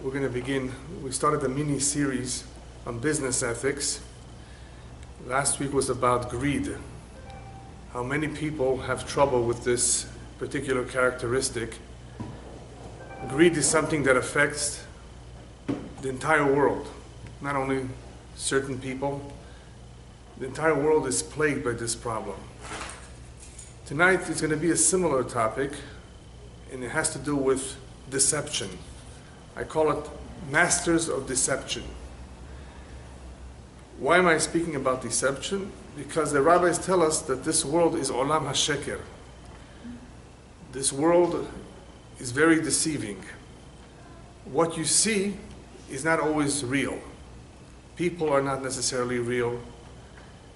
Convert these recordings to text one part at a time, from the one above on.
we're going to begin. We started a mini-series on business ethics. Last week was about greed. How many people have trouble with this particular characteristic. Greed is something that affects the entire world, not only certain people. The entire world is plagued by this problem. Tonight is going to be a similar topic, and it has to do with deception. I call it masters of deception. Why am I speaking about deception? Because the rabbis tell us that this world is olam hasheker. This world is very deceiving. What you see is not always real. People are not necessarily real.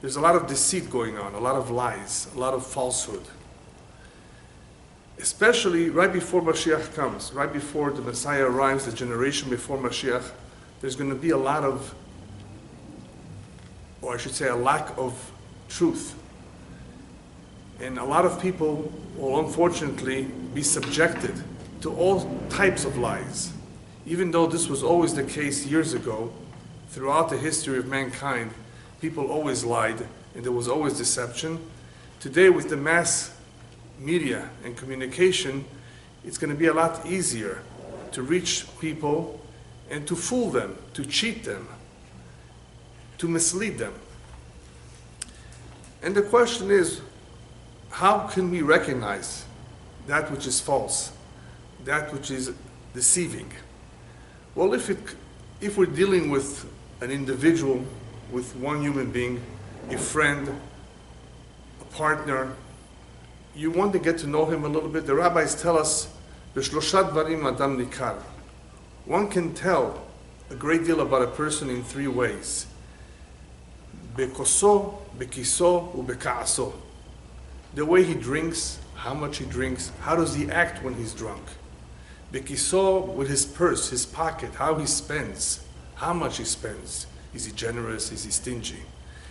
There's a lot of deceit going on, a lot of lies, a lot of falsehood. Especially right before Mashiach comes, right before the Messiah arrives, the generation before Mashiach, there's going to be a lot of, or I should say a lack of truth. And a lot of people will unfortunately be subjected to all types of lies. Even though this was always the case years ago, throughout the history of mankind, people always lied and there was always deception. Today with the mass media and communication, it's going to be a lot easier to reach people and to fool them, to cheat them, to mislead them. And the question is, how can we recognize that which is false, that which is deceiving? Well, if we're dealing with an individual, with one human being, a friend, a partner, you want to get to know him a little bit. The rabbis tell us, "B'shlosha dvarim adam nikar." One can tell a great deal about a person in three ways: bekoso, bekiso, ubekaaso. The way he drinks, how much he drinks, how does he act when he's drunk? Bekiso, with his purse, his pocket, how he spends, how much he spends. Is he generous? Is he stingy?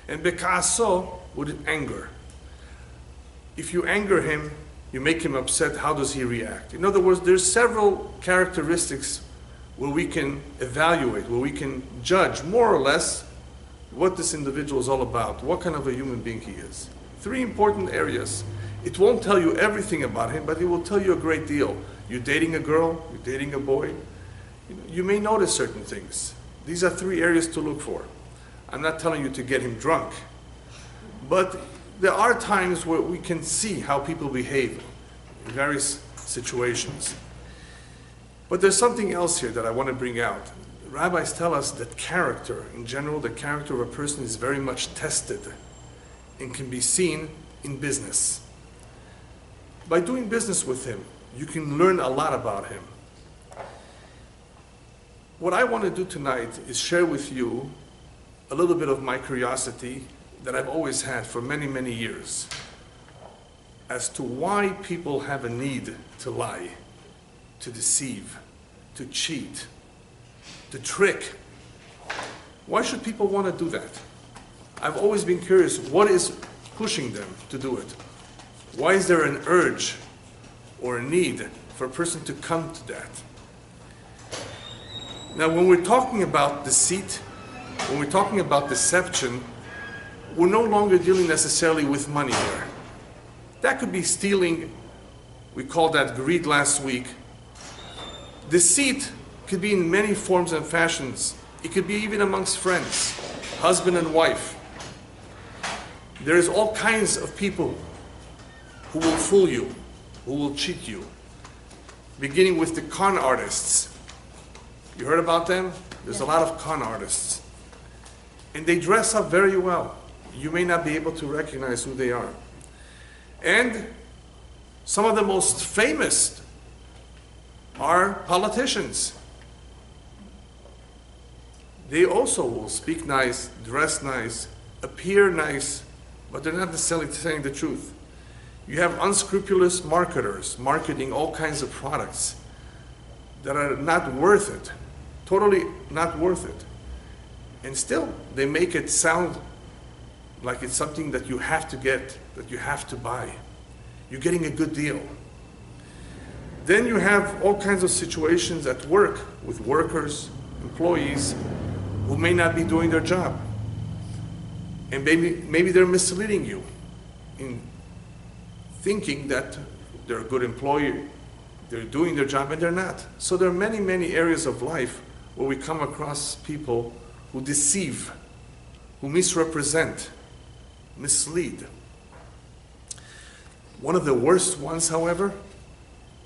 And bekaaso, with anger. If you anger him, you make him upset, how does he react? In other words, there's several characteristics where we can evaluate, where we can judge more or less what this individual is all about, what kind of a human being he is. Three important areas. It won't tell you everything about him, but it will tell you a great deal. You're dating a girl, you're dating a boy, you may notice certain things. These are three areas to look for. I'm not telling you to get him drunk, but there are times where we can see how people behave in various situations. But there's something else here that I want to bring out. The rabbis tell us that character, in general, the character of a person is very much tested and can be seen in business. By doing business with him, you can learn a lot about him. What I want to do tonight is share with you a little bit of my curiosity that I've always had for many, many years as to why people have a need to lie, to deceive, to cheat, to trick. Why should people want to do that? I've always been curious, what is pushing them to do it? Why is there an urge or a need for a person to come to that? Now, when we're talking about deceit, when we're talking about deception, we're no longer dealing necessarily with money here. That could be stealing. We called that greed last week. Deceit could be in many forms and fashions. It could be even amongst friends, husband and wife. There's all kinds of people who will fool you, who will cheat you, beginning with the con artists. You heard about them? There's a lot of con artists. And they dress up very well. You may not be able to recognize who they are. And some of the most famous are politicians. They also will speak nice, dress nice, appear nice, but they're not necessarily saying the truth. You have unscrupulous marketers marketing all kinds of products that are not worth it, totally not worth it. And still, they make it sound like it's something that you have to get, that you have to buy. You're getting a good deal. Then you have all kinds of situations at work with workers, employees, who may not be doing their job. And maybe they're misleading you in thinking that they're a good employee, they're doing their job, and they're not. So there are many, many areas of life where we come across people who deceive, who misrepresent, mislead. One of the worst ones, however,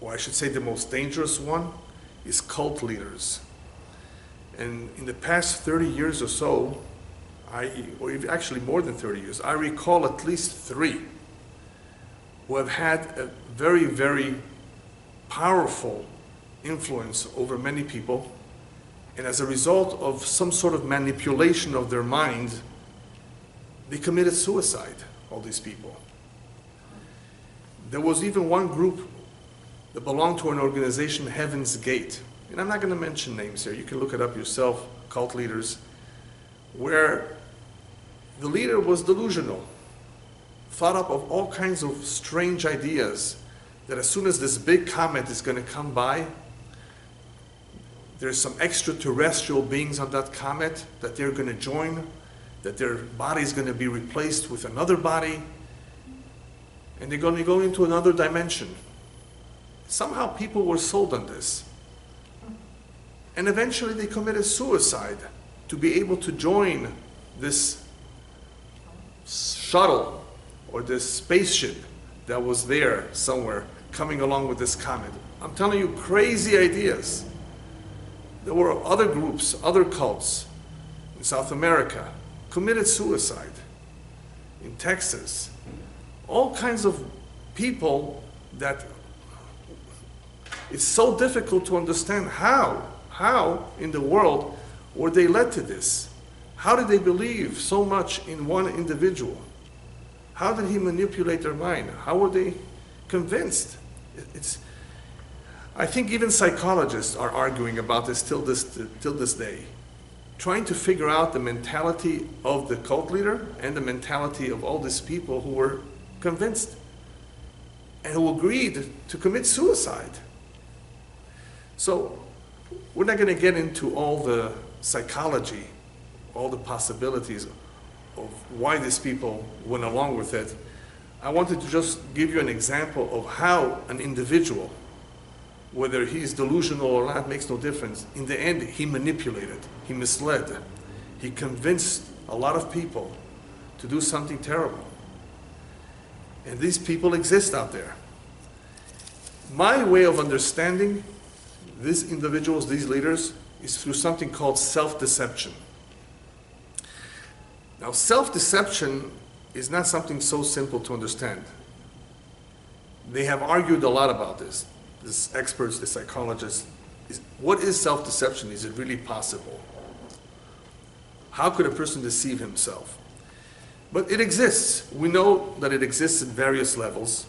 or I should say the most dangerous one, is cult leaders. And in the past 30 years or so, or actually more than 30 years, I recall at least 3 who have had a very, very powerful influence over many people, and as a result of some sort of manipulation of their mind, they committed suicide, all these people. There was even one group that belonged to an organization, Heaven's Gate, and I'm not going to mention names here, you can look it up yourself, cult leaders, where the leader was delusional, thought up of all kinds of strange ideas that as soon as this big comet is going to come by, there's some extraterrestrial beings on that comet that they're going to join, that their body is going to be replaced with another body, and they're going to go into another dimension. Somehow people were sold on this. And eventually they committed suicide to be able to join this shuttle or this spaceship that was there somewhere coming along with this comet. I'm telling you, crazy ideas. There were other groups, other cults in South America, committed suicide in Texas. All kinds of people that it's so difficult to understand how in the world were they led to this? How did they believe so much in one individual? How did he manipulate their mind? How were they convinced? I think even psychologists are arguing about this till this day, trying to figure out the mentality of the cult leader and the mentality of all these people who were convinced and who agreed to commit suicide. So we're not going to get into all the psychology, all the possibilities of why these people went along with it. I wanted to just give you an example of how an individual, whether he's delusional or not, makes no difference. In the end, he manipulated, he misled, he convinced a lot of people to do something terrible. And these people exist out there. My way of understanding these individuals, these leaders, is through something called self-deception. Now, self-deception is not something so simple to understand. They have argued a lot about this. The experts, the psychologists, what is self-deception? Is it really possible? How could a person deceive himself? But it exists. We know that it exists at various levels.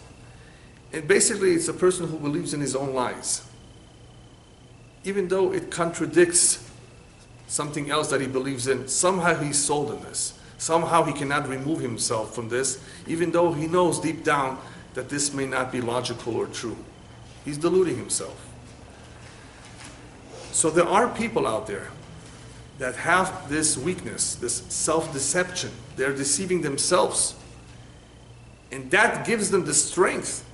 And basically, it's a person who believes in his own lies. Even though it contradicts something else that he believes in, somehow he's sold in this. Somehow he cannot remove himself from this, even though he knows deep down that this may not be logical or true. He's deluding himself. So there are people out there that have this weakness, this self-deception. They're deceiving themselves. And that gives them the strength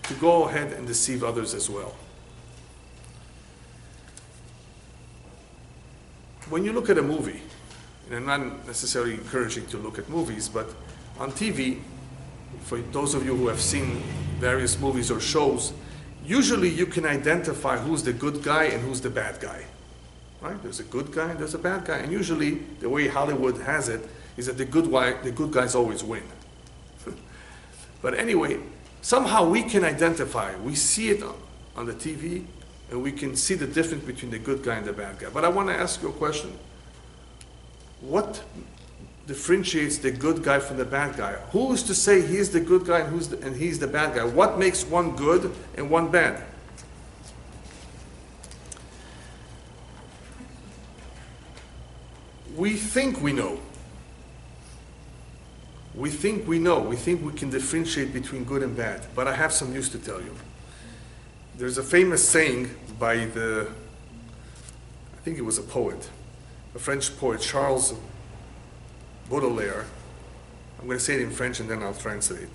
to go ahead and deceive others as well. When you look at a movie, and I'm not necessarily encouraging to look at movies, but on TV, for those of you who have seen various movies or shows, usually you can identify who's the good guy and who's the bad guy. Right? There's a good guy and there's a bad guy. And usually the way Hollywood has it is that the good guys always win. But anyway, somehow we can identify, we see it on the TV, and we can see the difference between the good guy and the bad guy. But I want to ask you a question. What differentiates the good guy from the bad guy? Who is to say he's the good guy and he's the bad guy? What makes one good and one bad? We think we know. We think we know. We think we can differentiate between good and bad. But I have some news to tell you. There's a famous saying by I think it was a poet, a French poet, Charles Baudelaire. I'm going to say it in French and then I'll translate.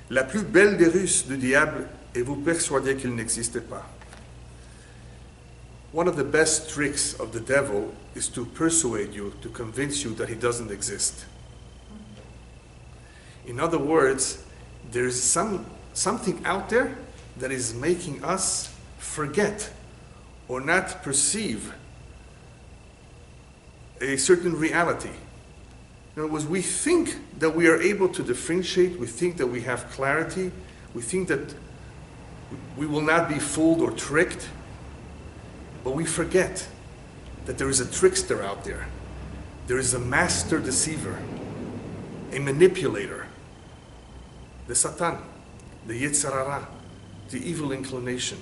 La plus belle des ruses du diable est vous persuader qu'il n'existe pas. One of the best tricks of the devil is to persuade you, to convince you that he doesn't exist. In other words, there's something out there that is making us forget or not perceive a certain reality. In other words, we think that we are able to differentiate, we think that we have clarity, we think that we will not be fooled or tricked, but we forget that there is a trickster out there. There is a master deceiver, a manipulator, the Satan, the Yetzer Hara, the evil inclination.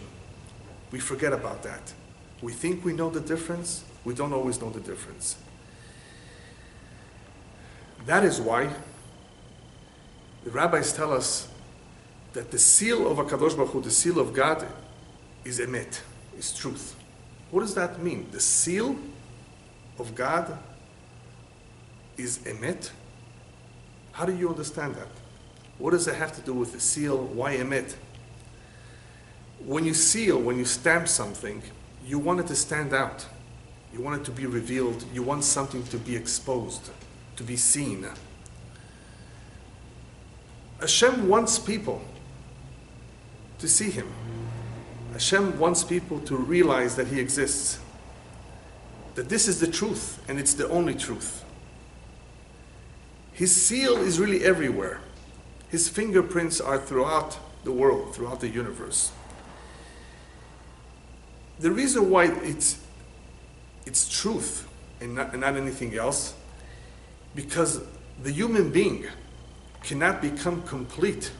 We forget about that. We think we know the difference. We don't always know the difference. That is why the rabbis tell us that the seal of HaKadosh Baruch Hu, the seal of God, is emet, is truth. What does that mean? The seal of God is emet? How do you understand that? What does it have to do with the seal? Why emet? When you seal, when you stamp something, you want it to stand out. You want it to be revealed. You want something to be exposed, to be seen. Hashem wants people to see Him. Hashem wants people to realize that He exists, that this is the truth and it's the only truth. His seal is really everywhere. His fingerprints are throughout the world, throughout the universe. The reason why it's truth and not anything else, because the human being cannot become complete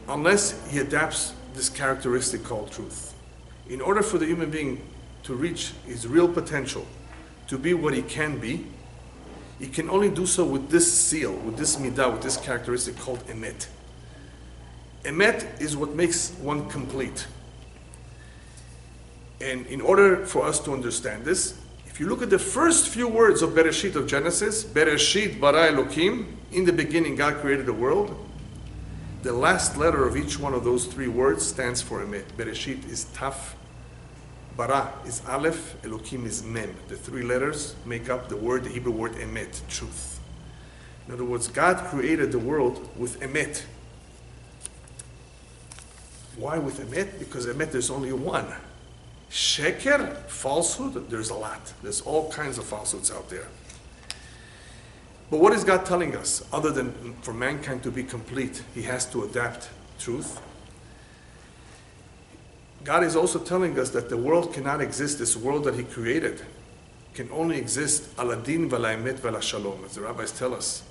unless he adapts this characteristic called truth. In order for the human being to reach his real potential, to be what he can be, he can only do so with this seal, with this midah, with this characteristic called emet. Emet is what makes one complete. And in order for us to understand this, if you look at the first few words of Bereshit, of Genesis, Bereshit bara Elokim, in the beginning God created the world, the last letter of each one of those three words stands for emet. Bereshit is taf, bara is aleph, Elokim is mem. The three letters make up the word, the Hebrew word emet, truth. In other words, God created the world with emet. Why with emet? Because emet there's only one. Sheker, falsehood, there's a lot. There's all kinds of falsehoods out there. But what is God telling us? Other than for mankind to be complete, he has to adapt truth. God is also telling us that the world cannot exist, this world that he created can only exist ala din v'la emet v'la shalom, as the rabbis tell us.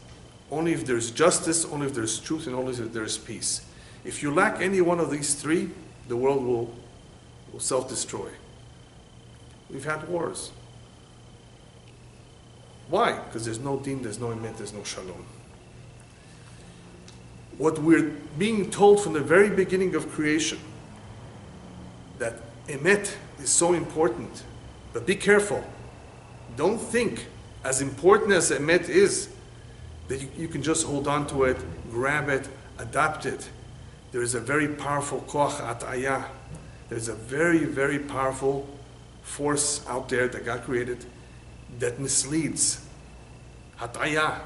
Only if there's justice, only if there's truth, and only if there's peace. If you lack any one of these three, the world will self-destroy. We've had wars. Why? Because there's no din, there's no emet, there's no shalom. What we're being told from the very beginning of creation, that emet is so important, but be careful. Don't think, as important as emet is, that you can just hold on to it, grab it, adopt it. There is a very powerful koach atayah. There's a very, very powerful force out there that God created that misleads. Hataya,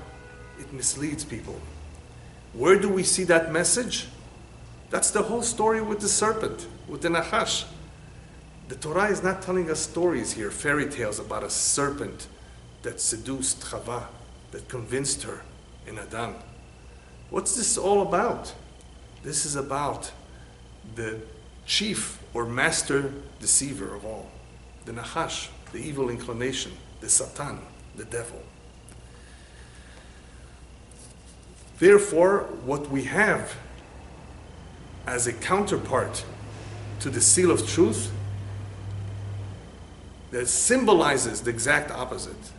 it misleads people. Where do we see that message? That's the whole story with the serpent, with the Nachash. The Torah is not telling us stories here, fairy tales about a serpent that seduced Chava, that convinced her in Adam. What's this all about? This is about the chief or master deceiver of all, the Nachash, the evil inclination, the Satan, the devil. Therefore, what we have as a counterpart to the seal of truth that symbolizes the exact opposite,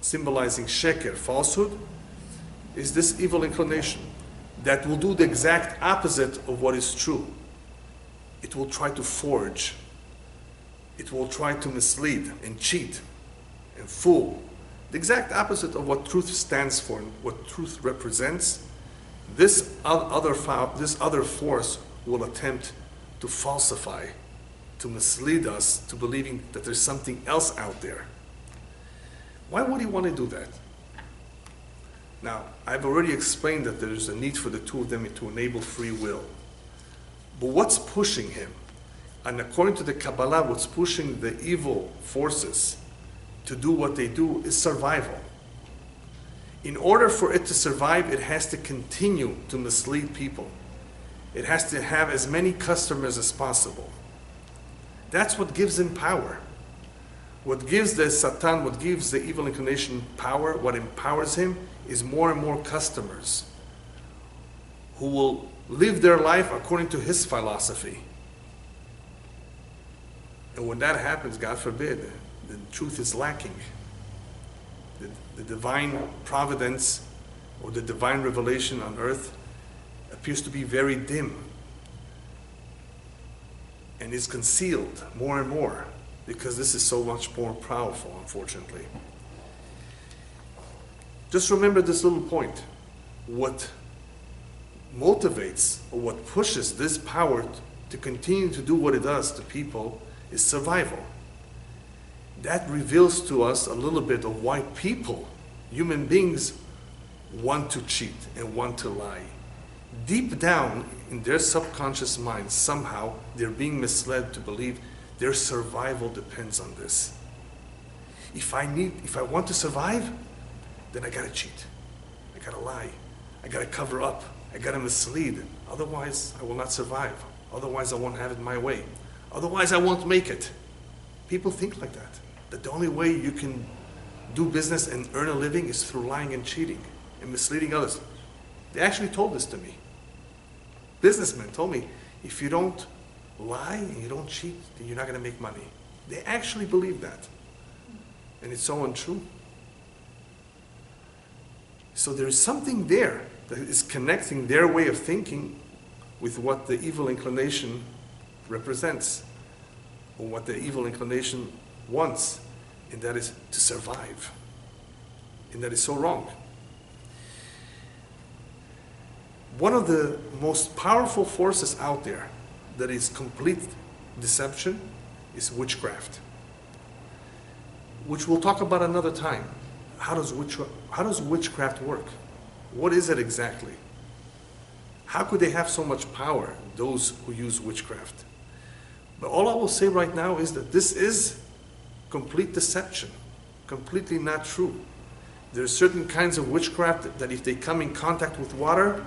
symbolizing sheker, falsehood, is this evil inclination that will do the exact opposite of what is true. it will try to forge. It will try to mislead and cheat and fool. The exact opposite of what truth stands for and what truth represents. This other force will attempt to falsify, to mislead us to believing that there's something else out there. Why would he want to do that? Now, I've already explained that there's a need for the two of them to enable free will. But what's pushing him? And according to the Kabbalah, what's pushing the evil forces to do what they do is survival. In order for it to survive, it has to continue to mislead people. It has to have as many customers as possible. That's what gives him power. What gives the Satan, what gives the evil inclination power, what empowers him, is more and more customers who will live their life according to his philosophy. And when that happens, God forbid, the truth is lacking. The divine providence or the divine revelation on earth appears to be very dim and is concealed more and more because this is so much more powerful, unfortunately. Just remember this little point. What motivates or what pushes this power to continue to do what it does to people is survival. That reveals to us a little bit of why people, human beings, want to cheat and want to lie. Deep down in their subconscious minds, somehow they're being misled to believe their survival depends on this. If I want to survive, then I gotta cheat. I gotta lie. I gotta cover up. I gotta mislead. Otherwise, I will not survive. Otherwise, I won't have it my way. Otherwise, I won't make it. People think like that. That the only way you can do business and earn a living is through lying and cheating and misleading others. They actually told this to me. Businessmen told me, if you don't lie and you don't cheat, then you're not going to make money. They actually believe that. And it's so untrue. So there's something there that is connecting their way of thinking with what the evil inclination represents, or what the evil inclination wants, and that is to survive. And that is so wrong. One of the most powerful forces out there that is complete deception is witchcraft, which we'll talk about another time. How does witchcraft work? What is it exactly? How could they have so much power, those who use witchcraft? But all I will say right now is that this is complete deception, completely not true. There are certain kinds of witchcraft that if they come in contact with water,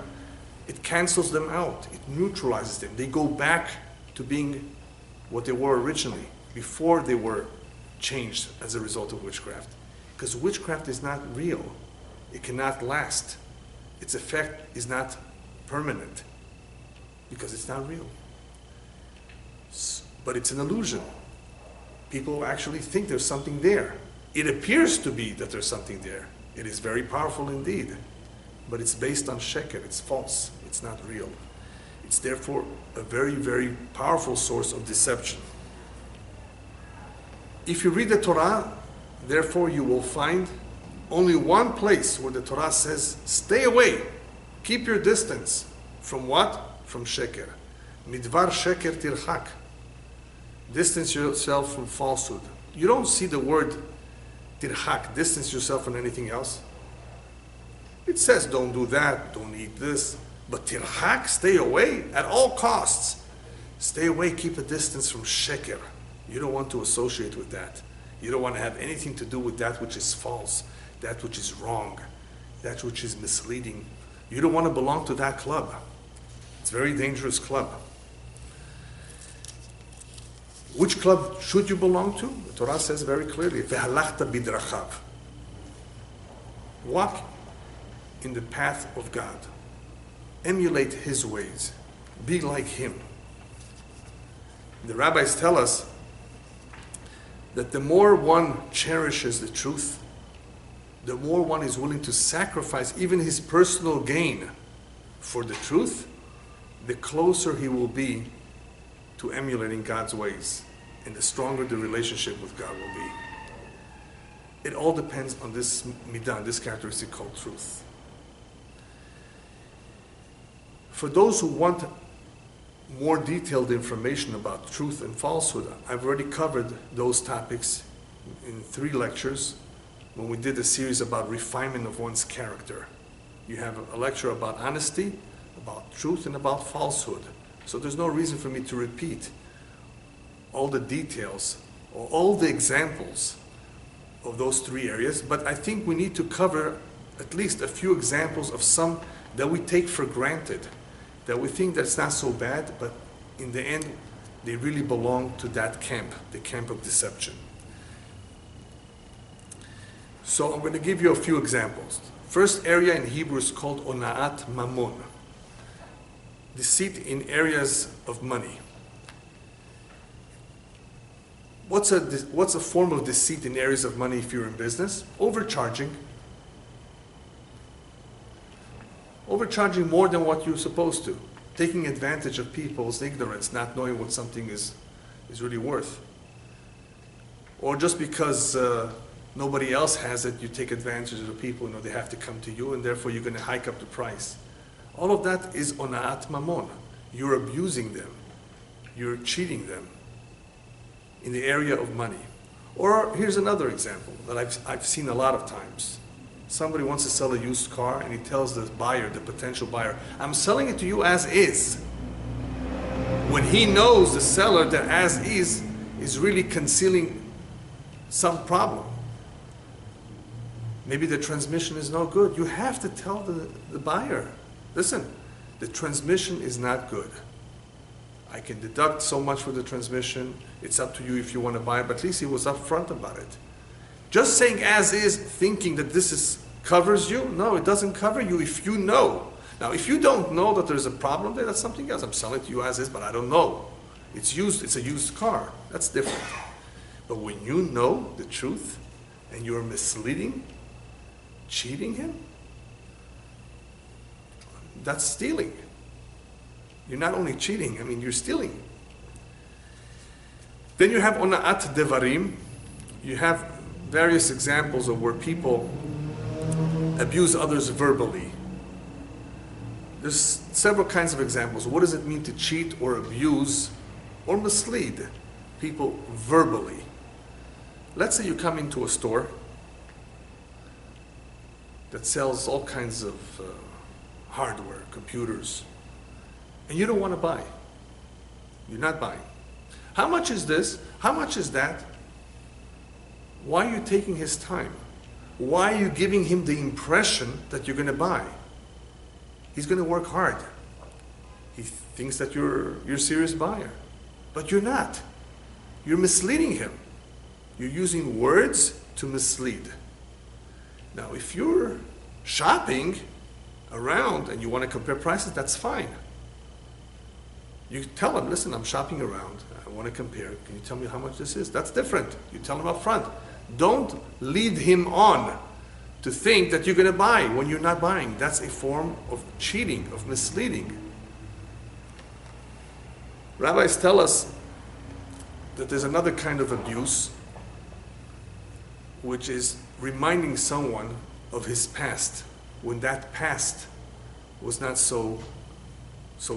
it cancels them out, it neutralizes them. They go back to being what they were originally, before they were changed as a result of witchcraft. Because witchcraft is not real. It cannot last. Its effect is not permanent, because it's not real. But it's an illusion. People actually think there's something there. It appears to be that there's something there. It is very powerful indeed, but it's based on sheker. It's false. It's not real. It's therefore a very, very powerful source of deception. If you read the Torah, therefore you will find only one place where the Torah says, stay away, keep your distance. From what? From sheker. Midvar sheker tirchak. Distance yourself from falsehood. You don't see the word tirchak, distance yourself from anything else. It says don't do that, don't eat this. But tirchak, stay away at all costs. Stay away, keep a distance from sheker. You don't want to associate with that. You don't want to have anything to do with that which is false, that which is wrong, that which is misleading. You don't want to belong to that club. It's a very dangerous club. Which club should you belong to? The Torah says very clearly, "Ve'halachta bidrachav." Walk in the path of God. Emulate His ways. Be like Him. The rabbis tell us that the more one cherishes the truth, the more one is willing to sacrifice even his personal gain for the truth, the closer he will be to emulating God's ways, and the stronger the relationship with God will be. It all depends on this midah, this characteristic called truth. For those who want more detailed information about truth and falsehood, I've already covered those topics in 3 lectures when we did a series about refinement of one's character. You have a lecture about honesty, about truth, and about falsehood. So there's no reason for me to repeat all the details or all the examples of those 3 areas, but I think we need to cover at least a few examples of some that we take for granted, that we think that's not so bad, but in the end, they really belong to that camp, the camp of deception. So I'm going to give you a few examples. First area in Hebrew is called ona'at mamon, deceit in areas of money. What's a form of deceit in areas of money if you're in business? Overcharging. Overcharging more than what you're supposed to. Taking advantage of people's ignorance, not knowing what something is really worth. Or just because nobody else has it, you take advantage of the people, they have to come to you, and therefore you're going to hike up the price. All of that is ona'at mamon. You're abusing them. You're cheating them in the area of money. Or here's another example that I've seen a lot of times. Somebody wants to sell a used car, and he tells the buyer, the potential buyer, I'm selling it to you as is. When he knows, the seller, that as is really concealing some problem. Maybe the transmission is no good. You have to tell the buyer, listen, the transmission is not good. I can deduct so much for the transmission. It's up to you if you want to buy it, but at least he was upfront about it. Just saying as is, thinking that this covers you, no, it doesn't cover you if you know. Now, if you don't know that there's a problem there, that's something else. I'm selling it to you as is, but I don't know. It's a used car. That's different. But when you know the truth and you're misleading, cheating him, that's stealing. You're not only cheating, you're stealing. Then you have ona'at devarim. You have various examples of where people abuse others verbally. There's several kinds of examples. What does it mean to cheat or abuse or mislead people verbally? Let's say you come into a store that sells all kinds of hardware, computers, and you don't want to buy. You're not buying. How much is this? How much is that? Why are you taking his time? Why are you giving him the impression that you're going to buy? He's going to work hard. He thinks that you're a serious buyer. But you're not. You're misleading him. You're using words to mislead. Now, if you're shopping around and you want to compare prices, that's fine. You tell him, listen, I'm shopping around. I want to compare. Can you tell me how much this is? That's different. You tell him up front. Don't lead him on to think that you're going to buy when you're not buying. That's a form of cheating, of misleading. Rabbis tell us that there's another kind of abuse, which is reminding someone of his past, when that past was not so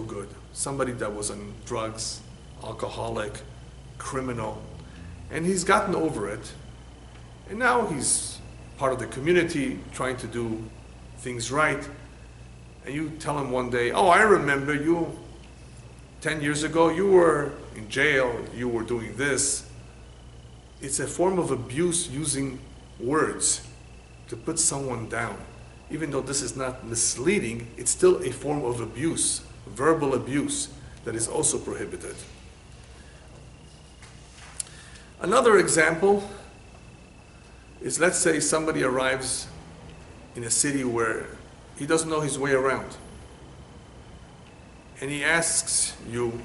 good. Somebody that was on drugs, alcoholic, criminal, and he's gotten over it, and now he's part of the community, trying to do things right, and you tell him one day, oh, I remember you, 10 years ago, you were in jail, you were doing this. It's a form of abuse using words to put someone down. Even though this is not misleading, it's still a form of abuse, verbal abuse, that is also prohibited. Another example is, let's say somebody arrives in a city where he doesn't know his way around. And he asks you,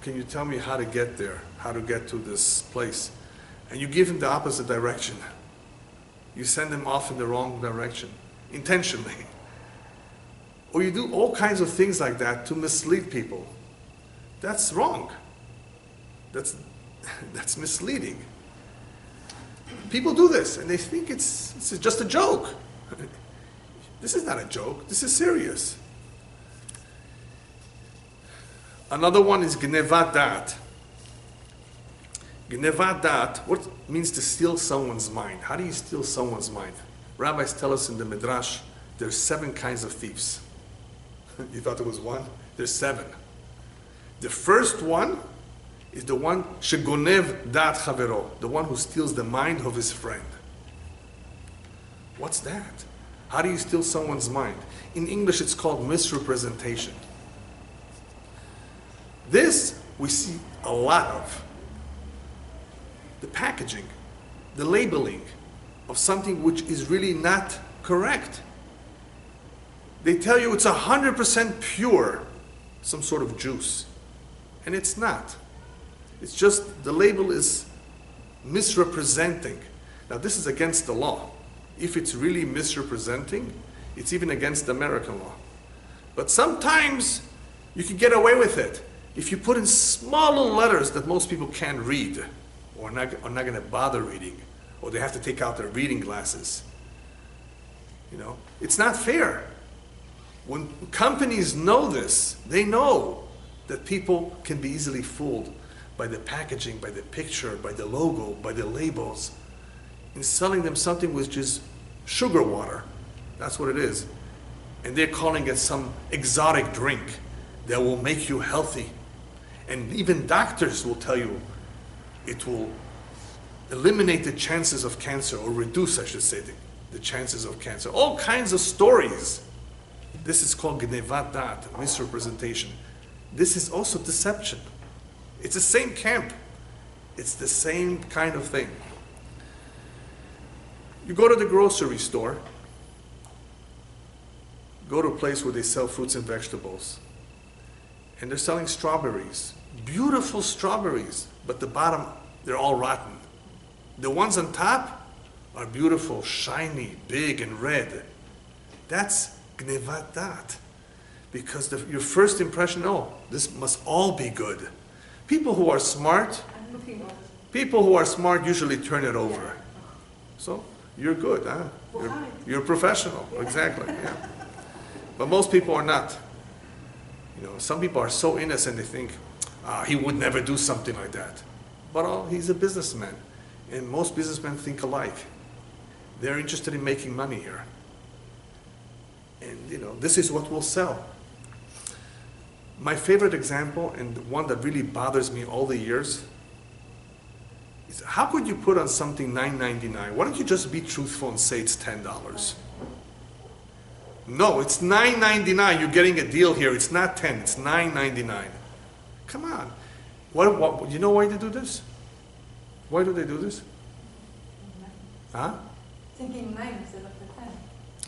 can you tell me how to get there, how to get to this place? And you give him the opposite direction. You send him off in the wrong direction, intentionally. Or you do all kinds of things like that to mislead people. That's wrong. That's, that's misleading. People do this and they think it's just a joke. This is not a joke, this is serious. Another one is gnevat dat. Gnevat dat, what means to steal someone's mind? How do you steal someone's mind? Rabbis tell us in the Midrash, there's 7 kinds of thieves. You thought there was one? There's 7. The first one is the one, shegonev dat chavero, the one who steals the mind of his friend. What's that? How do you steal someone's mind? In English, it's called misrepresentation. This we see a lot of. The packaging, the labeling of something which is really not correct. They tell you it's 100% pure, some sort of juice, and it's not. It's just the label is misrepresenting. Now this is against the law. If it's really misrepresenting, it's even against the American law. But sometimes you can get away with it. If you put in small little letters that most people can't read, or are not going to bother reading, or they have to take out their reading glasses. You know, it's not fair. When companies know this, they know that people can be easily fooled by the packaging, by the picture, by the logo, by the labels, in selling them something which is sugar water. That's what it is. And they're calling it some exotic drink that will make you healthy. And even doctors will tell you it will eliminate the chances of cancer, or reduce, I should say, the chances of cancer. All kinds of stories. This is called gnevat dat, misrepresentation. This is also deception. It's the same camp. It's the same kind of thing. You go to the grocery store, go to a place where they sell fruits and vegetables, and they're selling strawberries. Beautiful strawberries, but the bottom, they're all rotten. The ones on top are beautiful, shiny, big, and red. That's gnevat dat. Because your first impression, oh, this must all be good. People who are smart usually turn it over. So, you're good, huh? You're a professional, exactly, yeah. But most people are not. You know, some people are so innocent, they think, he would never do something like that. But he's a businessman, and most businessmen think alike. They're interested in making money here. And you know, this is what will sell. My favorite example, and the one that really bothers me all the years, is how could you put on something $9.99? Why don't you just be truthful and say it's $10? No, it's $9.99. You're getting a deal here. It's not 10. It's $9.99. Come on. What, you know why they do this? Why do they do this? Huh? Thinking 9 instead of the 10.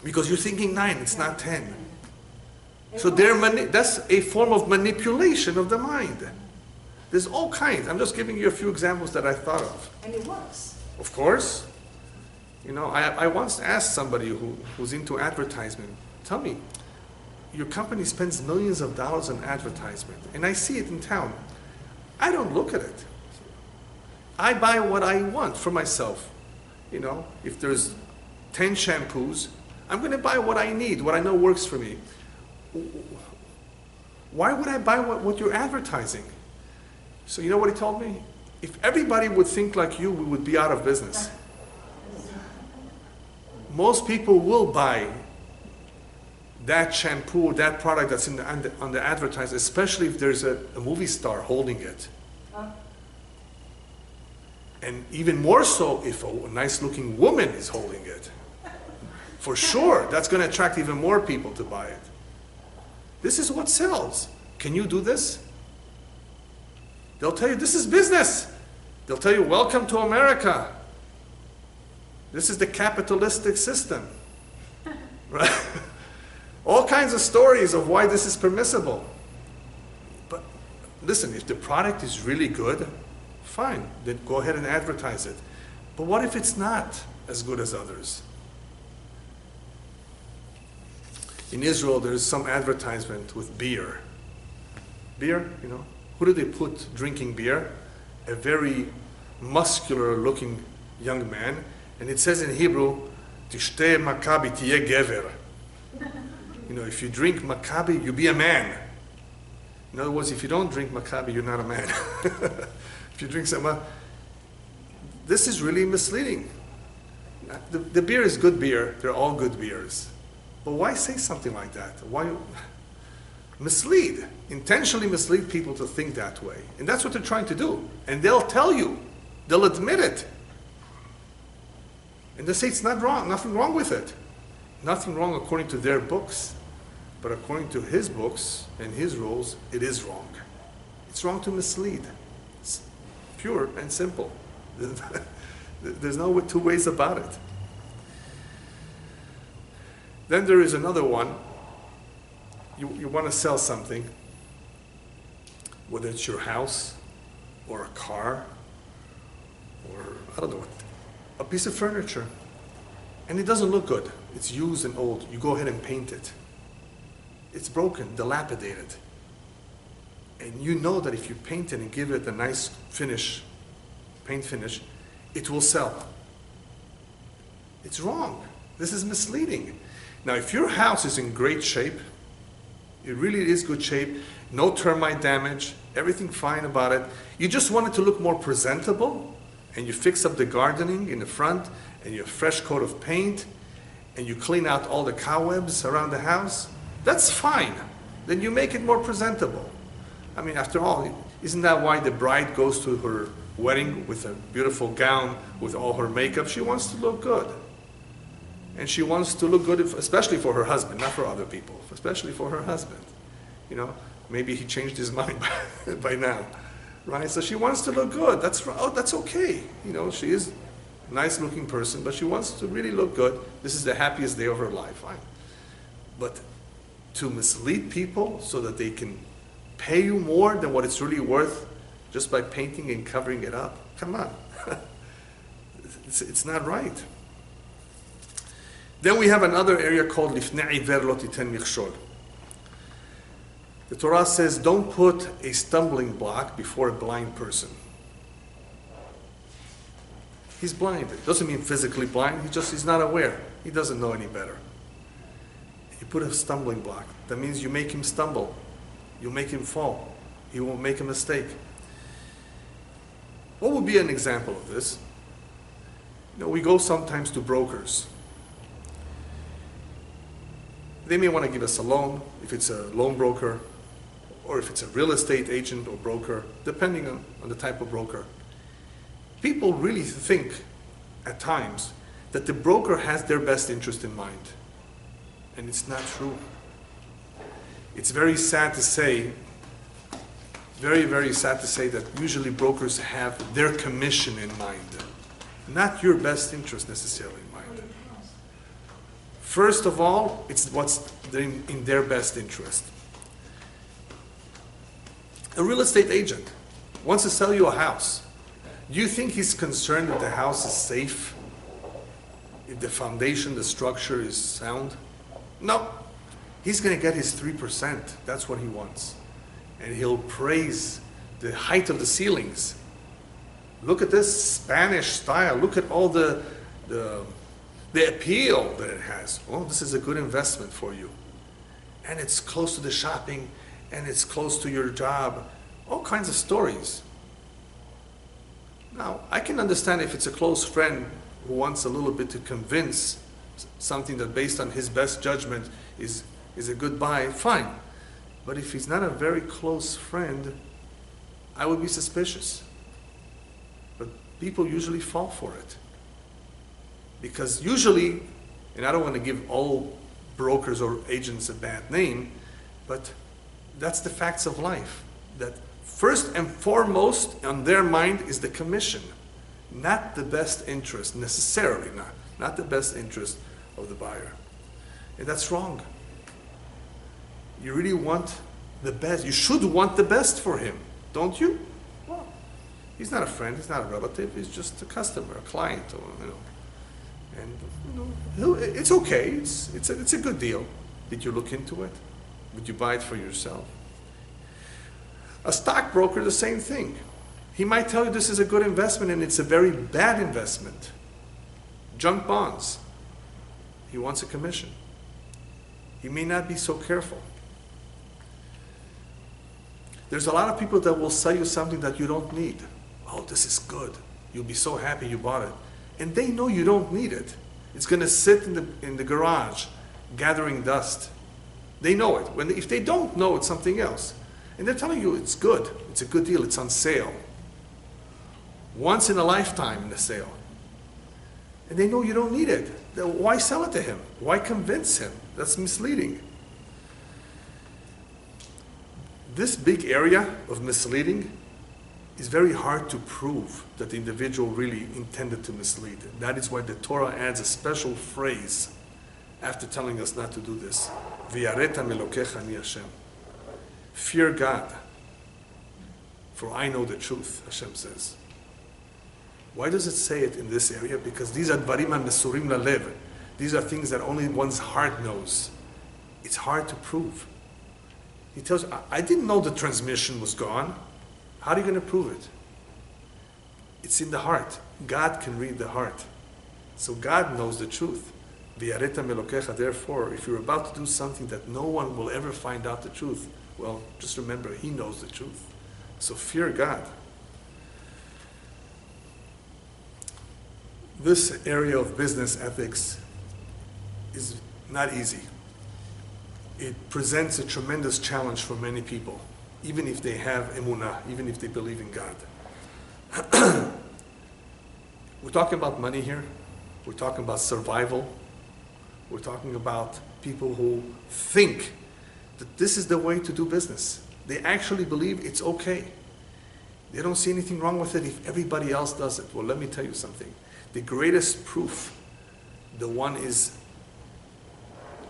Because you're thinking 9. It's not 10. So that's a form of manipulation of the mind. There's all kinds. I'm just giving you a few examples that I thought of. And it works. Of course. You know, I once asked somebody who's into advertisement, tell me, your company spends millions of dollars on advertisement, and I see it in town. I don't look at it. I buy what I want for myself. You know, if there's 10 shampoos, I'm going to buy what I need, what I know works for me. Why would I buy what you're advertising? So you know what he told me? If everybody would think like you, we would be out of business. Most people will buy that shampoo, that product that's on the advertisement, especially if there's a movie star holding it. And even more so if a nice looking woman is holding it. For sure, that's going to attract even more people to buy it. This is what sells. Can you do this? They'll tell you, this is business. They'll tell you, welcome to America. This is the capitalistic system. Right? All kinds of stories of why this is permissible. But listen, if the product is really good, fine, then go ahead and advertise it. But what if it's not as good as others? In Israel, there's some advertisement with beer. Beer, you know, who do they put drinking beer? a very muscular-looking young man, and it says in Hebrew, "Tishteh Maccabi tiyeh gever." You know, if you drink Maccabi, you be a man. In other words, if you don't drink Maccabi, you're not a man. If you drink some, this is really misleading. The beer is good beer. They're all good beers. But why say something like that? Why mislead? Intentionally mislead people to think that way. And that's what they're trying to do. And they'll tell you. They'll admit it. And they say it's not wrong, nothing wrong with it. Nothing wrong according to their books. But according to his books and his rules, it is wrong. It's wrong to mislead. It's pure and simple. There's no two ways about it. Then there is another one. You want to sell something, whether it's your house or a car or, I don't know, a piece of furniture. And it doesn't look good. It's used and old. You go ahead and paint it. It's broken, dilapidated. And you know that if you paint it and give it a nice finish, paint finish, it will sell. It's wrong. This is misleading. Now, if your house is in great shape, it really is good shape, no termite damage, everything fine about it, you just want it to look more presentable, and you fix up the gardening in the front, and you have a fresh coat of paint, and you clean out all the cobwebs around the house, that's fine. Then you make it more presentable. I mean, after all, isn't that why the bride goes to her wedding with a beautiful gown with all her makeup? She wants to look good. And she wants to look good, especially for her husband, not for other people, especially for her husband. You know, maybe he changed his mind by now, right? So she wants to look good. That's okay. You know, she is a nice-looking person, but she wants to really look good. This is the happiest day of her life, fine. But to mislead people so that they can pay you more than what it's really worth just by painting and covering it up, come on. It's not right. Then we have another area called Lifnei Iver Lo Titen Michshol. The Torah says, don't put a stumbling block before a blind person. He's blind. It doesn't mean physically blind. He's not aware. He doesn't know any better. You put a stumbling block. That means you make him stumble. You make him fall. He won't make a mistake. What would be an example of this? You know, we go sometimes to brokers. They may want to give us a loan, if it's a loan broker, or if it's a real estate agent or broker, depending on the type of broker. People really think, at times, that the broker has their best interest in mind. And it's not true. It's very sad to say, very, very sad to say that usually brokers have their commission in mind, not your best interest necessarily in mind. First of all, it's what's in their best interest. A real estate agent wants to sell you a house. Do you think he's concerned that the house is safe? If the foundation, the structure is sound? No. He's going to get his 3%. That's what he wants. And he'll praise the height of the ceilings. Look at this Spanish style. Look at all the appeal that it has. Oh, this is a good investment for you. And it's close to the shopping, and it's close to your job. All kinds of stories. Now, I can understand if it's a close friend who wants a little bit to convince something that based on his best judgment is a good buy, fine. But if he's not a very close friend, I would be suspicious. But people usually fall for it. Because usually, and I don't want to give all brokers or agents a bad name, but that's the facts of life. That first and foremost on their mind is the commission, not the best interest, necessarily not the best interest of the buyer. And that's wrong. You really want the best. You should want the best for him, don't you? Well, he's not a friend, he's not a relative, he's just a customer, a client, or, you know. And it's okay. It's a good deal. Did you look into it? Would you buy it for yourself? A stockbroker, the same thing. He might tell you this is a good investment and it's a very bad investment. Junk bonds. He wants a commission. He may not be so careful. There's a lot of people that will sell you something that you don't need. Oh, this is good. You'll be so happy you bought it. And they know you don't need it. It's going to sit in the garage gathering dust. They know it. If they don't know, it's something else. And they're telling you it's good. It's a good deal. It's on sale. Once in a lifetime in the sale. And they know you don't need it. Why sell it to him? Why convince him? That's misleading. This big area of misleading is very hard to prove that the individual really intended to mislead. That is why the Torah adds a special phrase after telling us not to do this. V'yareta melokecha ani Hashem. Fear God, for I know the truth, Hashem says. Why does it say it in this area? Because these are dvarim mesurim lalev. These are things that only one's heart knows. It's hard to prove. He tells you, I didn't know the transmission was gone. How are you going to prove it? It's in the heart. God can read the heart. So God knows the truth. V'yareta melokecha. Therefore, if you're about to do something that no one will ever find out the truth, well, just remember, He knows the truth. So fear God. This area of business ethics is not easy. It presents a tremendous challenge for many people, even if they have emunah, even if they believe in God. We're talking about money here. We're talking about survival. We're talking about people who think that this is the way to do business. They actually believe it's okay. They don't see anything wrong with it if everybody else does it. Well, let me tell you something. The greatest proof, the one is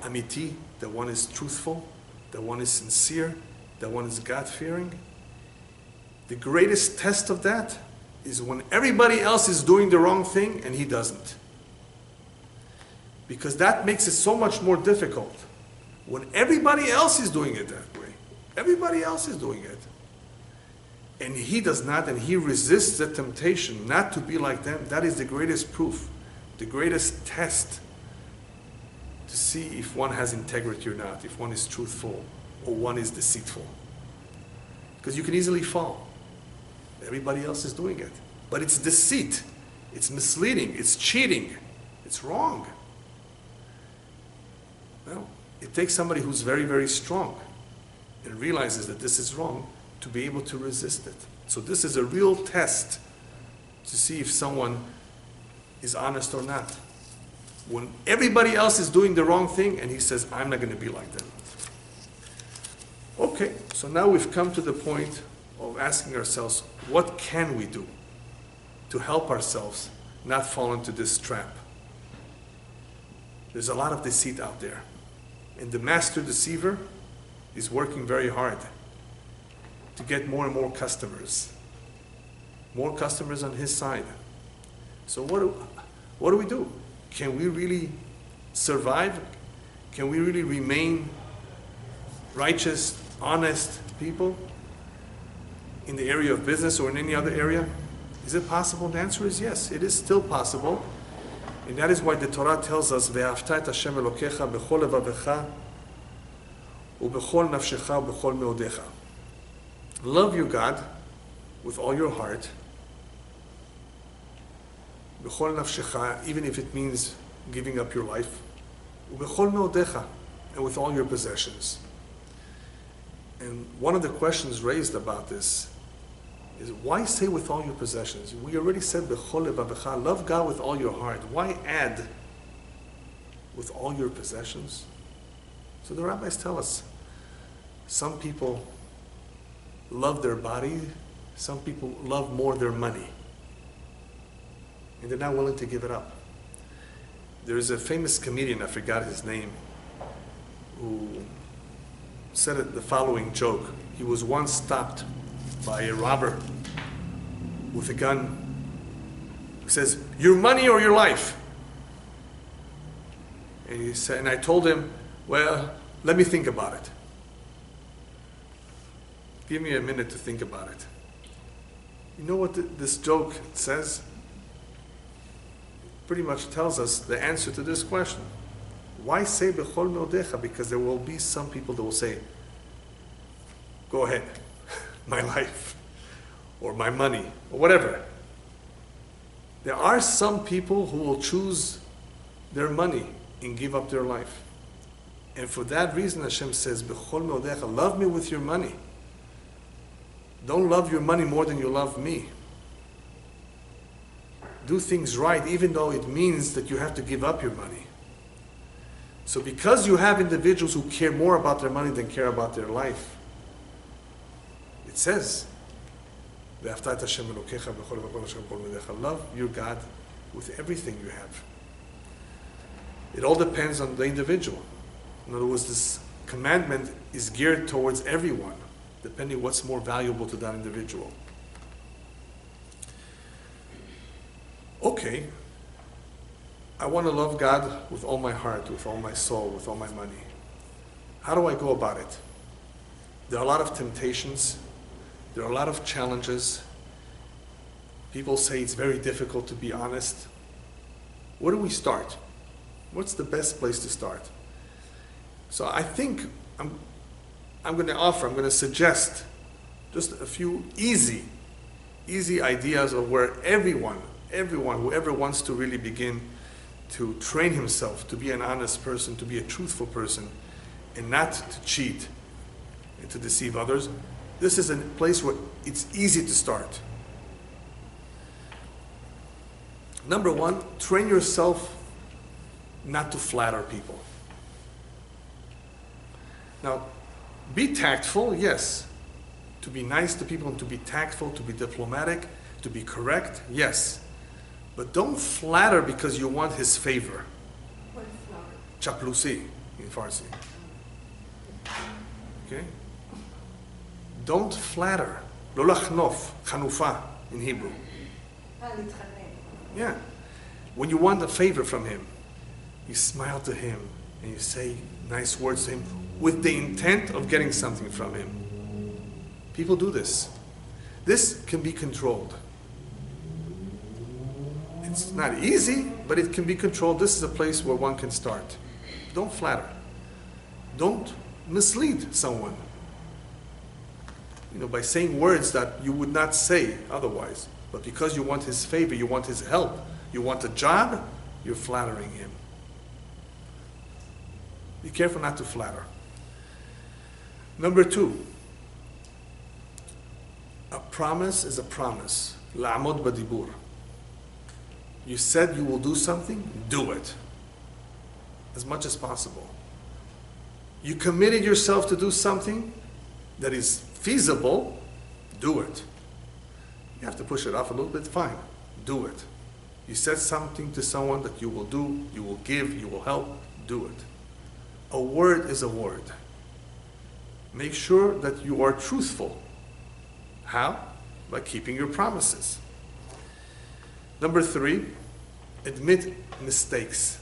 amiti, the one is truthful, the one is sincere, the one is God-fearing. The greatest test of that is when everybody else is doing the wrong thing and he doesn't. Because that makes it so much more difficult. When everybody else is doing it that way, everybody else is doing it, and he does not, and he resists the temptation not to be like them, that is the greatest proof, the greatest test to see if one has integrity or not, if one is truthful or one is deceitful. Because you can easily fall. Everybody else is doing it. But it's deceit, it's misleading, it's cheating, it's wrong. Well, it takes somebody who's very, very strong and realizes that this is wrong to be able to resist it. So this is a real test to see if someone is honest or not. When everybody else is doing the wrong thing and he says, I'm not going to be like them. Okay, so now we've come to the point of asking ourselves, what can we do to help ourselves not fall into this trap? There's a lot of deceit out there. And the master deceiver is working very hard to get more and more customers. More customers on his side. So what do we do? Can we really survive? Can we really remain righteous, honest people in the area of business or in any other area? Is it possible? The answer is yes, it is still possible. And that is why the Torah tells us, "Ve'afta et Hashem Elokecha b'chol levavecha u'b'chol nafshecha u'b'chol meodecha." Love your God with all your heart, b'chol nafshecha, even if it means giving up your life, u'b'chol meodecha, and with all your possessions. And one of the questions raised about this is, why say with all your possessions? We already said, b'chol levavecha, love God with all your heart. Why add with all your possessions? So the rabbis tell us, some people love their body, some people love more their money. And they're not willing to give it up. There's a famous comedian, I forgot his name, who said the following joke. He was once stopped by a robber with a gun. He says, "Your money or your life?" And he said, and I told him, "Well, let me think about it. Give me a minute to think about it." You know what this joke says? Pretty much tells us the answer to this question. Why say bechol meodecha? Because there will be some people that will say, go ahead, my life, or my money, or whatever. There are some people who will choose their money and give up their life. And for that reason, Hashem says, bechol meodecha, love me with your money. Don't love your money more than you love me. Do things right, even though it means that you have to give up your money. So because you have individuals who care more about their money than care about their life, it says, love your God with everything you have. It all depends on the individual. In other words, this commandment is geared towards everyone, depending what's more valuable to that individual. Okay, I want to love God with all my heart, with all my soul, with all my money. How do I go about it? There are a lot of temptations. There are a lot of challenges. People say it's very difficult to be honest. Where do we start? What's the best place to start? So I think I'm going to suggest just a few easy ideas of where everyone, whoever wants to really begin to train himself to be an honest person, to be a truthful person, and not to cheat and to deceive others. This is a place where it's easy to start. Number one, train yourself not to flatter people. Now, be tactful, yes. To be nice to people and to be tactful, to be diplomatic, to be correct, yes. But don't flatter because you want his favor. What is flower? Chaplusi in Farsi. Okay? Don't flatter. Lo lachnof, chanufa in Hebrew. Yeah. When you want a favor from him, you smile to him and you say nice words to him with the intent of getting something from him. People do this. This can be controlled. It's not easy, but it can be controlled. This is a place where one can start. Don't flatter. Don't mislead someone. By saying words that you would not say otherwise. But because you want his favor, you want his help, you want a job, you're flattering him. Be careful not to flatter. Number two, a promise is a promise. La'amod badibur. You said you will do something, do it. As much as possible. You committed yourself to do something that is feasible, do it. You have to push it off a little bit, fine. Do it. You said something to someone that you will do, you will give, you will help, do it. A word is a word. Make sure that you are truthful. How? By keeping your promises. Number three, admit mistakes.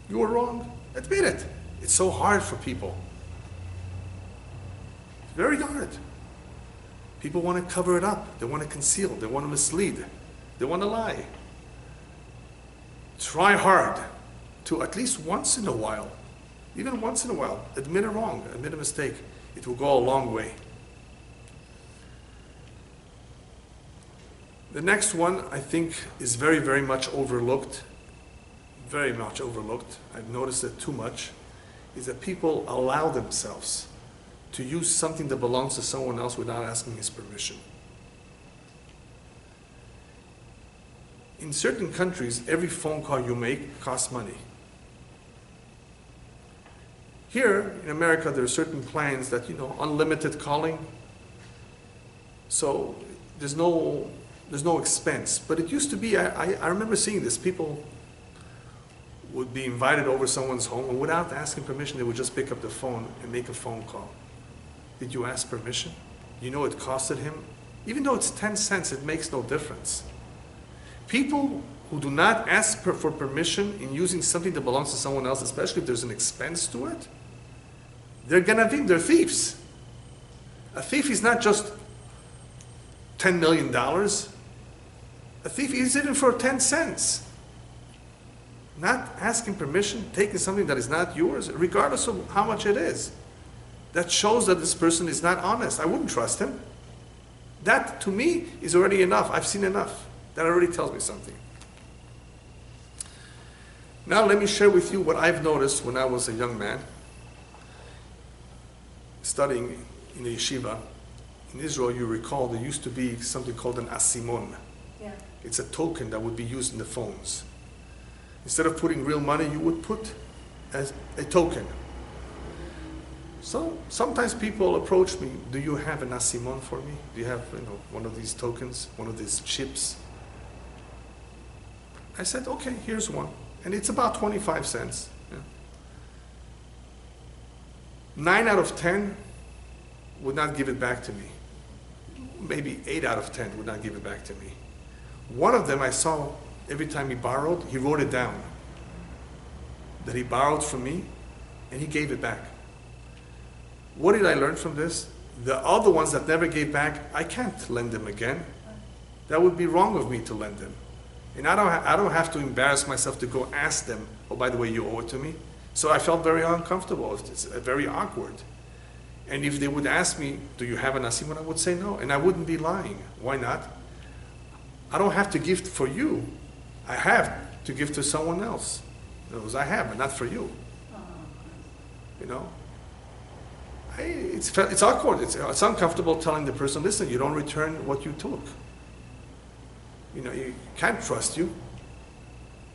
You were wrong. Admit it. It's so hard for people. It's very hard. People want to cover it up. They want to conceal. They want to mislead. They want to lie. Try hard to at least once in a while, even once in a while, admit a wrong, admit a mistake. It will go a long way. The next one, I think, is very, very much overlooked. Very much overlooked. I've noticed it too much. Is that people allow themselves to use something that belongs to someone else without asking his permission. In certain countries, every phone call you make costs money. Here in America, there are certain plans that, unlimited calling. So there's no expense. But it used to be, I remember seeing this. People would be invited over someone's home, and without asking permission, they would just pick up the phone and make a phone call. Did you ask permission? It costed him? Even though it's 10 cents, it makes no difference. People who do not ask for permission in using something that belongs to someone else, especially if there's an expense to it, they're ganavim, they're thieves. A thief is not just $10 million. A thief is even for 10 cents. Not asking permission, taking something that is not yours, regardless of how much it is. That shows that this person is not honest. I wouldn't trust him. That, to me, is already enough. I've seen enough. That already tells me something. Now let me share with you what I've noticed when I was a young man, studying in the yeshiva. In Israel, you recall, there used to be something called an asimon. Yeah. It's a token that would be used in the phones. Instead of putting real money, you would put as a token. So sometimes people approach me, do you have an asimon for me? Do you have one of these tokens, one of these chips? I said, okay, here's one. And it's about 25 cents. Yeah. 9 out of 10 would not give it back to me. Maybe 8 out of 10 would not give it back to me. One of them I saw, every time he borrowed, he wrote it down. That he borrowed from me, and he gave it back. What did I learn from this? The other ones that never gave back, I can't lend them again. That would be wrong of me to lend them. And I don't have to embarrass myself to go ask them, oh, by the way, you owe it to me. So I felt very uncomfortable. It's very awkward. And if they would ask me, do you have an asimon? I would say no. And I wouldn't be lying. Why not? I don't have to give for you. I have to give to someone else. Those I have, but not for you. You know? It's awkward. It's uncomfortable telling the person, listen, you don't return what you took. You know, you can't trust you.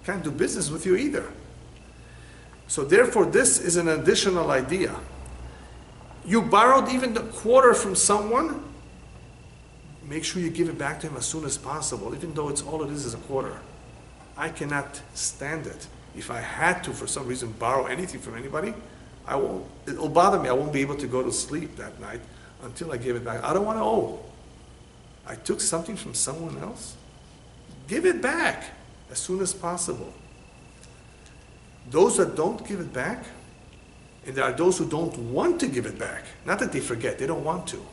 Can't do business with you either. So therefore, this is an additional idea. You borrowed even the quarter from someone, make sure you give it back to him as soon as possible, even though all it is a quarter. I cannot stand it. If I had to, for some reason, borrow anything from anybody, it'll bother me. I won't be able to go to sleep that night until I give it back. I don't want to owe. I took something from someone else. Give it back as soon as possible. Those that don't give it back, and there are those who don't want to give it back. Not that they forget, they don't want to.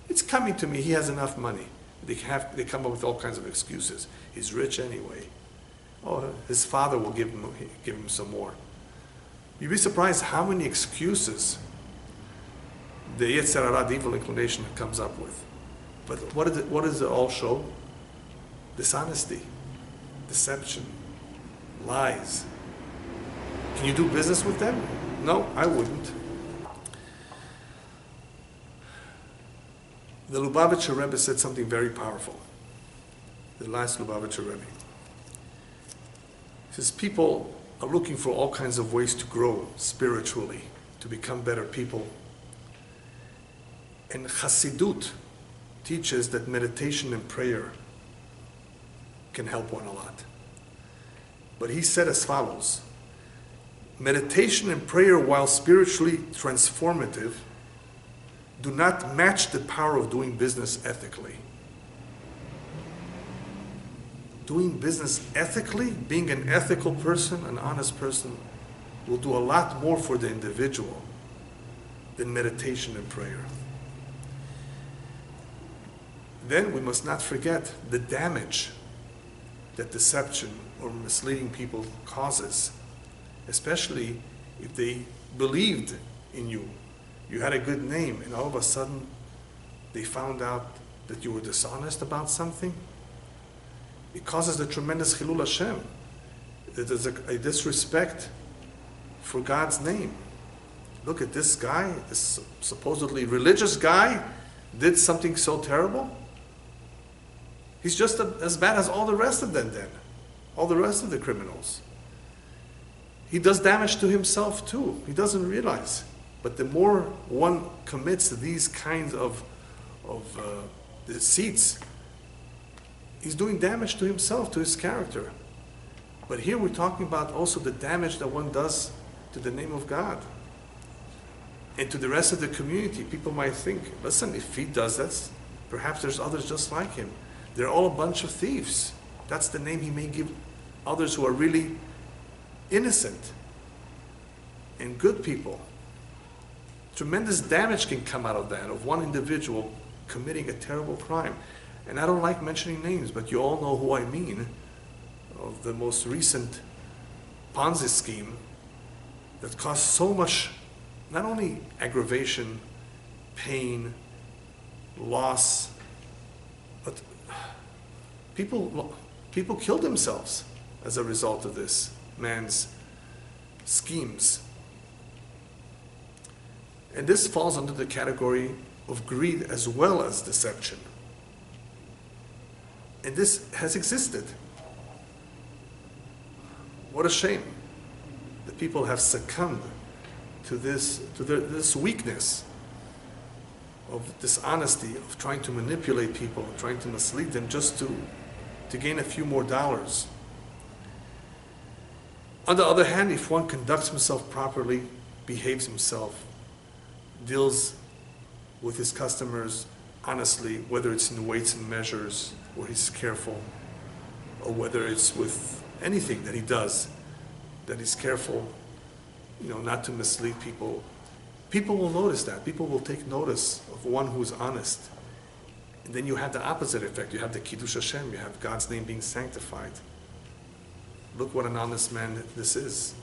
It's coming to me, he has enough money. They come up with all kinds of excuses. He's rich anyway. Oh, his father will give him some more. You'd be surprised how many excuses the Yetzer Hara, the evil inclination, comes up with. But what does it all show? Dishonesty, deception, lies. Can you do business with them? No, I wouldn't. The Lubavitcher Rebbe said something very powerful. The last Lubavitcher Rebbe. He says people are looking for all kinds of ways to grow spiritually, to become better people. And Chassidut teaches that meditation and prayer can help one a lot. But he said as follows: meditation and prayer, while spiritually transformative, do not match the power of doing business ethically. Doing business ethically, being an ethical person, an honest person, will do a lot more for the individual than meditation and prayer. Then we must not forget the damage that deception or misleading people causes, especially if they believed in you. You had a good name, and all of a sudden they found out that you were dishonest about something. It causes a tremendous chilul Hashem. There's a disrespect for God's name. Look at this guy, this supposedly religious guy, did something so terrible. He's just as bad as all the rest of them then. All the rest of the criminals. He does damage to himself too. He doesn't realize. But the more one commits to these kinds of deceits, he's doing damage to himself, to his character. But here we're talking about also the damage that one does to the name of God. And to the rest of the community. People might think, listen, if he does that, perhaps there's others just like him. They're all a bunch of thieves. That's the name he may give others who are really innocent and good people. Tremendous damage can come out of that, of one individual committing a terrible crime. And I don't like mentioning names, but you all know who I mean, of the most recent Ponzi scheme that caused so much, not only aggravation, pain, loss, but people killed themselves as a result of this man's schemes. And this falls under the category of greed as well as deception. And this has existed. What a shame that people have succumbed to this weakness of dishonesty, of trying to manipulate people, trying to mislead them just to gain a few more dollars. On the other hand, if one conducts himself properly, behaves himself, deals with his customers honestly, whether it's in weights and measures, where he's careful, or whether it's with anything that he does, that he's careful, not to mislead people. People will notice that. People will take notice of one who's honest. And then you have the opposite effect. You have the Kiddush Hashem. You have God's name being sanctified. Look what an honest man this is.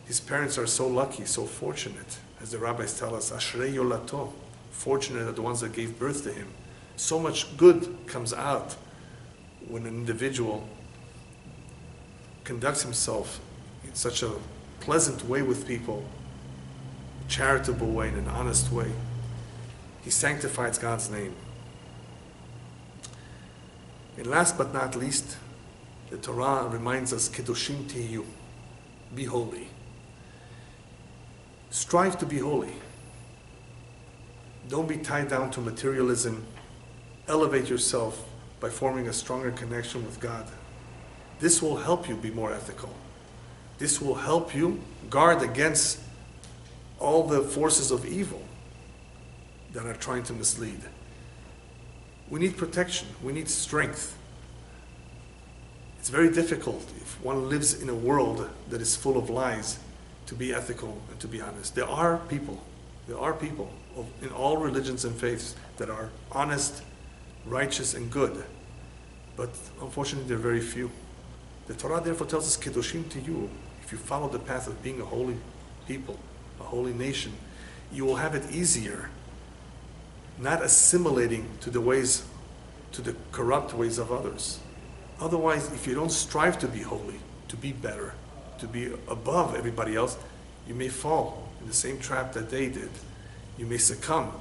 His parents are so lucky, so fortunate. As the rabbis tell us, Ashrei Yolato, fortunate are the ones that gave birth to him. So much good comes out when an individual conducts himself in such a pleasant way with people, a charitable way, in an honest way. He sanctifies God's name. And last but not least, the Torah reminds us, Kedoshim Tiyu, be holy. Strive to be holy. Don't be tied down to materialism. Elevate yourself by forming a stronger connection with God. This will help you be more ethical. This will help you guard against all the forces of evil that are trying to mislead. We need protection. We need strength. It's very difficult if one lives in a world that is full of lies to be ethical and to be honest. There are people in all religions and faiths that are honest, righteous, and good. But unfortunately, there are very few. The Torah therefore tells us, Kedoshim Tiyu. If you follow the path of being a holy people, a holy nation, you will have it easier, not assimilating to the corrupt ways of others. Otherwise, if you don't strive to be holy, to be better, to be above everybody else, you may fall in the same trap that they did. You may succumb,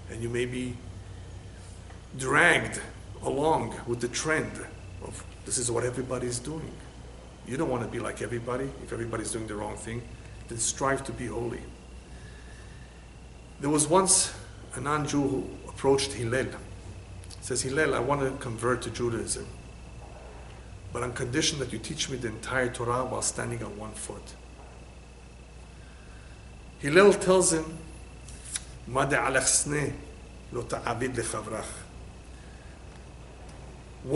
and you may be dragged along with the trend of this is what everybody's doing. You don't want to be like everybody. If everybody's doing the wrong thing, then strive to be holy. There was once a non-Jew who approached Hillel. He says, Hillel, I want to convert to Judaism, but on condition that you teach me the entire Torah while standing on one foot. Hillel tells him, what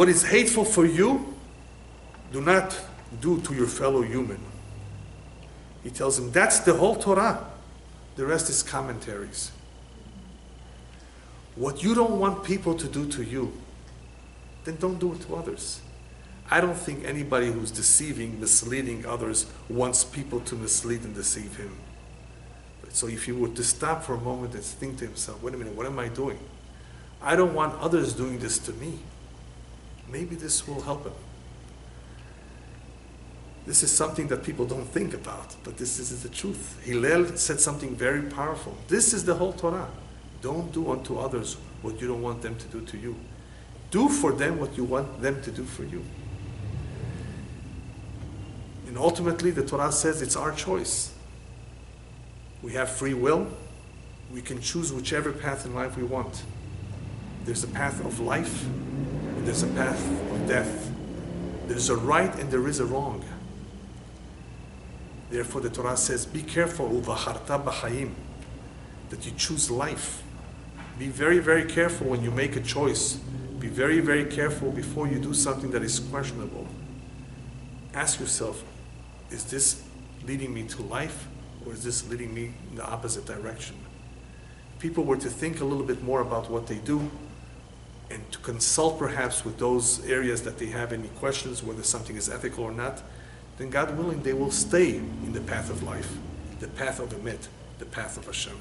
is hateful for you, do not do to your fellow human. He tells him, that's the whole Torah. The rest is commentaries. What you don't want people to do to you, then don't do it to others. I don't think anybody who's deceiving, misleading others wants people to mislead and deceive him. So if you were to stop for a moment and think to himself, wait a minute, what am I doing? I don't want others doing this to me. Maybe this will help him. This is something that people don't think about, but this is the truth. Hillel said something very powerful. This is the whole Torah. Don't do unto others what you don't want them to do to you. Do for them what you want them to do for you. And ultimately, the Torah says it's our choice. We have free will. We can choose whichever path in life we want. There's a path of life, and there's a path of death. There's a right and there is a wrong. Therefore, the Torah says, be careful, uvacharta b'chaim, that you choose life. Be very, very careful when you make a choice. Be very, very careful before you do something that is questionable. Ask yourself, is this leading me to life, or is this leading me in the opposite direction? If people were to think a little bit more about what they do, and to consult perhaps with those areas that they have any questions, whether something is ethical or not, then God willing, they will stay in the path of life, the path of Emet, the path of Hashem.